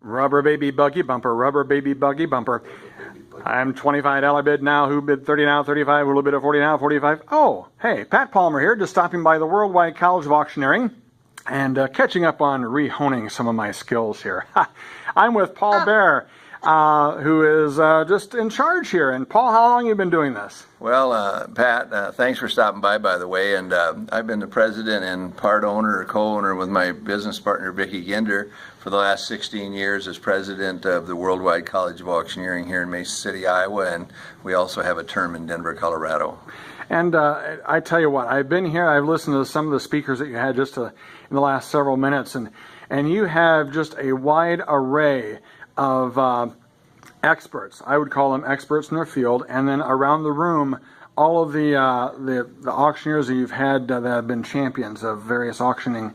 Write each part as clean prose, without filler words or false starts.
Rubber baby buggy bumper, rubber baby buggy bumper. I'm $25 bid now. Who bid 30 now, 35, a little bit of 40 now, 45. Oh, hey, Pat Palmer here, just stopping by the Worldwide College of Auctioneering and catching up on rehoning some of my skills here. I'm with Paul Bear, who is just in charge here. And Paul, how long have you been doing this? Well, Pat, thanks for stopping by the way. And I've been the president and part owner or co-owner with my business partner, Vicki Ginder, for the last 16 years as president of the Worldwide College of Auctioneering here in Mason City, Iowa. And we also have a term in Denver, Colorado. And I tell you what, I've been here, I've listened to some of the speakers that you had just in the last several minutes, and you have just a wide array of experts. I would call them experts in their field, and then around the room, all of the auctioneers that you've had that have been champions of various auctioning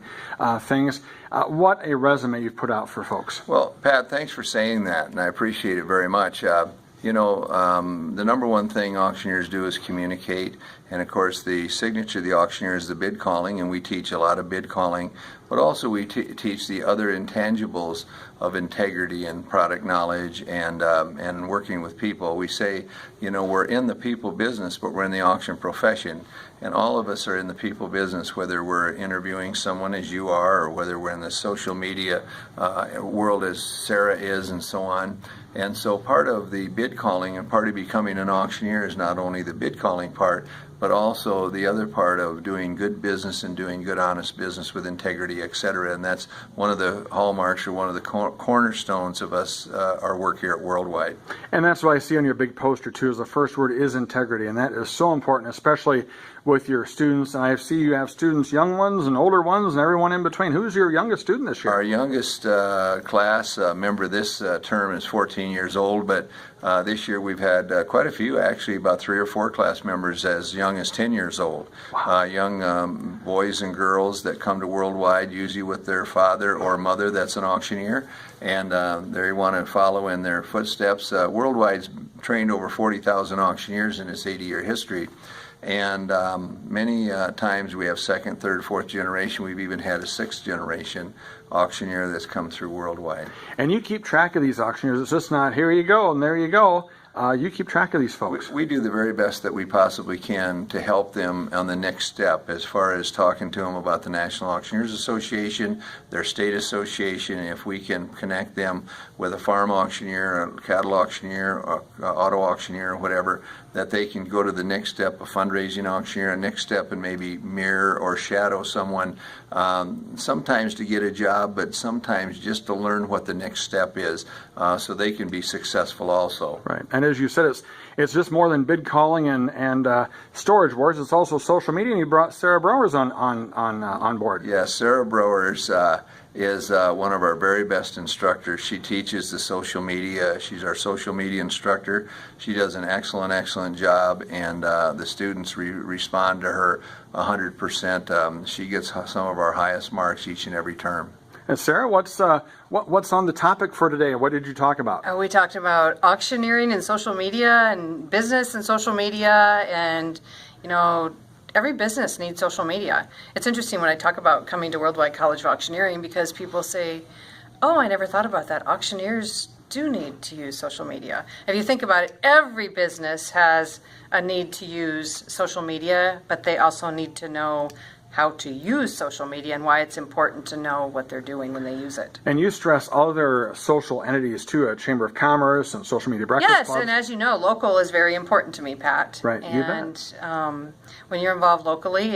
things. What a resume you've put out for folks. Well, Pat, thanks for saying that, and I appreciate it very much. The number one thing auctioneers do is communicate, and of course the signature of the auctioneer is the bid calling, and we teach a lot of bid calling, but also we teach the other intangibles of integrity and product knowledge and working with people. We say, we're in the people business, but we're in the auction profession, and all of us are in the people business, whether we're interviewing someone as you are, or whether we're in the social media world as Sarah is, and so on. And so part of the bid calling and part of becoming an auctioneer is not only the bid calling part, but also the other part of doing good business and doing good, honest business with integrity, etc. And that's one of the hallmarks or one of the cornerstones of us, our work here at Worldwide. And that's what I see on your big poster too, is the first word is integrity, and that is so important, especially with your students. And I see you have students, young ones and older ones and everyone in between. Who's your youngest student this year? Our youngest class member this term is 14 years old, but this year we've had quite a few, actually about 3 or 4 class members as young as 10 years old. Wow. Young boys and girls that come to Worldwide, usually with their father or mother that's an auctioneer, and they want to follow in their footsteps. Worldwide's trained over 40,000 auctioneers in its 80-year history. And many times we have second, third, fourth generation. We've even had a 6th generation auctioneer that's come through Worldwide. And you keep track of these auctioneers. It's just not here you go and there you go. You keep track of these folks. We do the very best that we possibly can to help them on the next step, as far as talking to them about the National Auctioneers Association, their state association, and if we can connect them with a farm auctioneer, a cattle auctioneer, or auto auctioneer, or whatever, that they can go to the next step, a fundraising auctioneer, a next step, and maybe mirror or shadow someone, sometimes to get a job, but sometimes just to learn what the next step is, so they can be successful also. Right. And as you said, it's just more than bid calling and storage wars. It's also social media, and you brought Sarah Browers on board. Yes, Sarah Browers is one of our very best instructors. She teaches the social media. She's our social media instructor. She does an excellent job, and the students respond to her 100%. She gets some of our highest marks each and every term. And Sarah, what's on the topic for today? What did you talk about? We talked about auctioneering and social media and business and social media, and every business needs social media. It's interesting when I talk about coming to Worldwide College of Auctioneering, because people say, oh, I never thought about that. Auctioneers do need to use social media. If you think about it, every business has a need to use social media, but they also need to know how to use social media and why it's important to know what they're doing when they use it. And you stress other social entities too, a Chamber of Commerce and social media breakfast clubs. Yes, and as you know, local is very important to me, Pat. Right, and, you bet. When you're involved locally,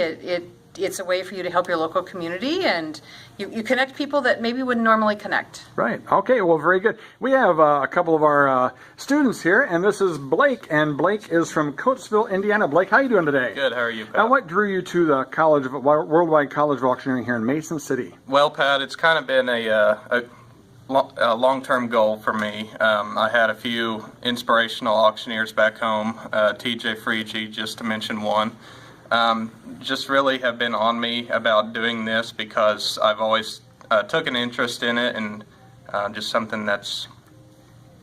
it's a way for you to help your local community, and you connect people that maybe wouldn't normally connect. Right. Okay. Well, very good. We have a couple of our students here, and this is Blake, and Blake is from Coatesville, Indiana. Blake, how are you doing today? Good. How are you, Pat? And what drew you to the Worldwide College of Auctioneering here in Mason City? Well, Pat, it's kind of been a long-term goal for me. I had a few inspirational auctioneers back home, TJ Freegee, just to mention one. Just really have been on me about doing this because I've always took an interest in it, and just something that's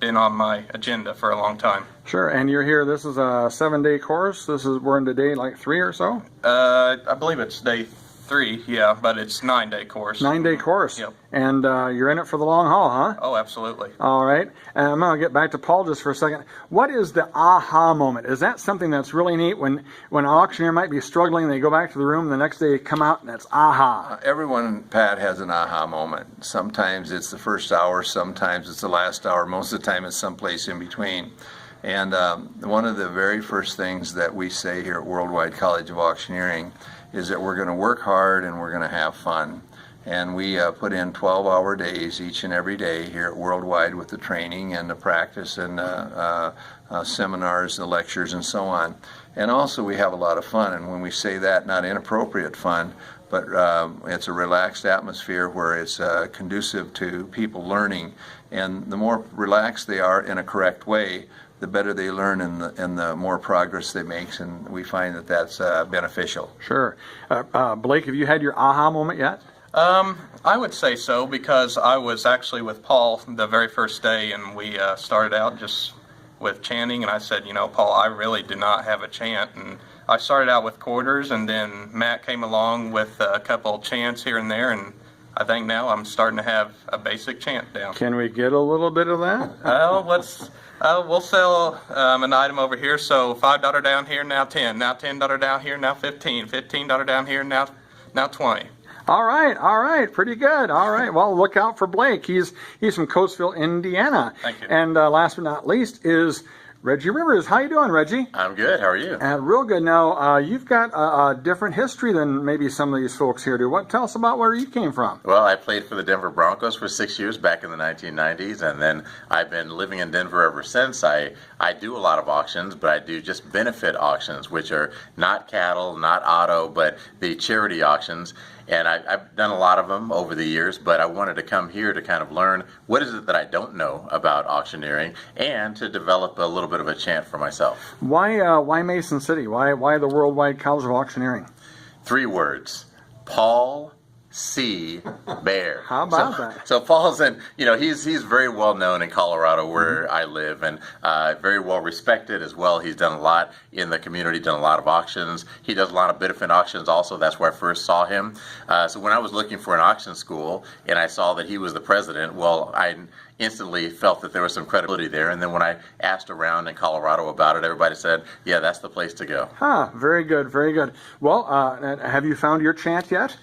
been on my agenda for a long time. Sure. And you're here, this is a 7-day course. We're into day like 3 or so? I believe it's day 3, yeah, but it's 9-day course. 9-day course. Yep. And you're in it for the long haul, huh? Oh, absolutely. All right. And I'm going to get back to Paul just for a second. What is the aha moment? Is that something that's really neat when an auctioneer might be struggling, they go back to the room, and the next day they come out and that's aha? Everyone, Pat, has an aha moment. Sometimes it's the first hour, sometimes it's the last hour, most of the time it's someplace in between. And one of the very first things that we say here at Worldwide College of Auctioneering is that we're going to work hard and we're going to have fun. And we put in 12-hour days each and every day here at Worldwide with the training and the practice and seminars, the lectures, and so on. And also we have a lot of fun. And when we say that, not inappropriate fun, but it's a relaxed atmosphere where it's conducive to people learning. And the more relaxed they are in a correct way, the better they learn and the more progress they make, and we find that that's beneficial. Sure. Blake, have you had your aha moment yet? I would say so, because I was actually with Paul the very first day, and we started out just with chanting, and I said, Paul, I really do not have a chant. And I started out with quarters, and then Matt came along with a couple chants here and there, and I think now I'm starting to have a basic chant down. Can we get a little bit of that? We'll sell an item over here, so $5 down here, now 10, now $10 down here, now 15, $15 down here, now 20. All right, pretty good. All right, well, look out for Blake. He's from Coatesville, Indiana. Thank you. And last but not least is Reggie Rivers. How you doing, Reggie? I'm good. How are you? Real good. Now, you've got a different history than maybe some of these folks here do. Tell us about where you came from. Well, I played for the Denver Broncos for 6 years back in the 1990s, and then I've been living in Denver ever since. I do a lot of auctions, but I do just benefit auctions, which are not cattle, not auto, but the charity auctions. And I've done a lot of them over the years, but I wanted to come here to kind of learn what is it that I don't know about auctioneering and to develop a little bit of a chant for myself. Why Mason City? Why the Worldwide College of Auctioneering? 3 words: Paul C. Bear. How about that? So Paul's he's very well known in Colorado where I live, and very well respected as well. He's done a lot in the community, done a lot of auctions. He does a lot of benefit auctions also. That's where I first saw him. So when I was looking for an auction school and I saw that he was the president, well, I instantly felt that there was some credibility there. And then when I asked around in Colorado about it, everybody said, yeah, that's the place to go. Very good, very good. Well, have you found your chant yet?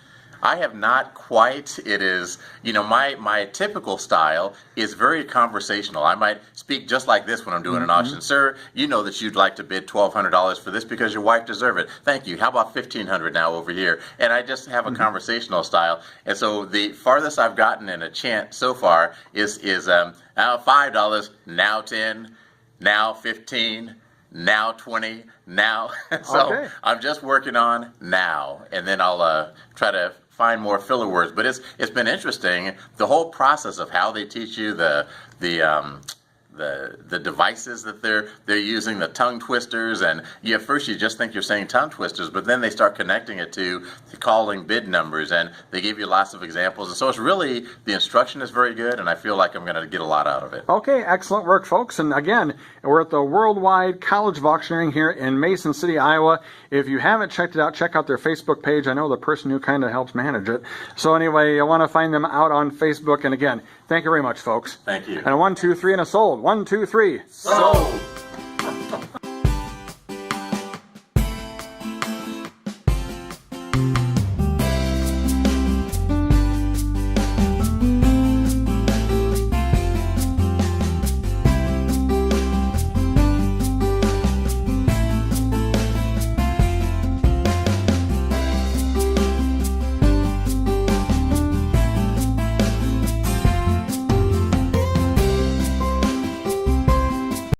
I have not quite. It is, my typical style is very conversational. I might speak just like this when I'm doing an auction. Sir, you know that you'd like to bid $1,200 for this because your wife deserves it. Thank you. How about $1,500 now over here? And I just have a conversational style. And so the farthest I've gotten in a chant so far is now $5, now 10, now 15, now 20, now. So okay. I'm just working on now, and then I'll try to find more filler words. But it's been interesting, the whole process of how they teach you the devices that they're using, the tongue twisters, and at first you just think you're saying tongue twisters, but then they start connecting it to calling bid numbers, and they give you lots of examples. And so it's really, the instruction is very good, and I feel like I'm going to get a lot out of it. Okay, excellent work, folks. And again, we're at the Worldwide College of Auctioneering here in Mason City, Iowa. If you haven't checked it out, check out their Facebook page. I know the person who kind of helps manage it. So anyway, you want to find them out on Facebook. And again, thank you very much, folks. Thank you. And a 1, 2, 3, and a sold. 1, 2, 3. Sold.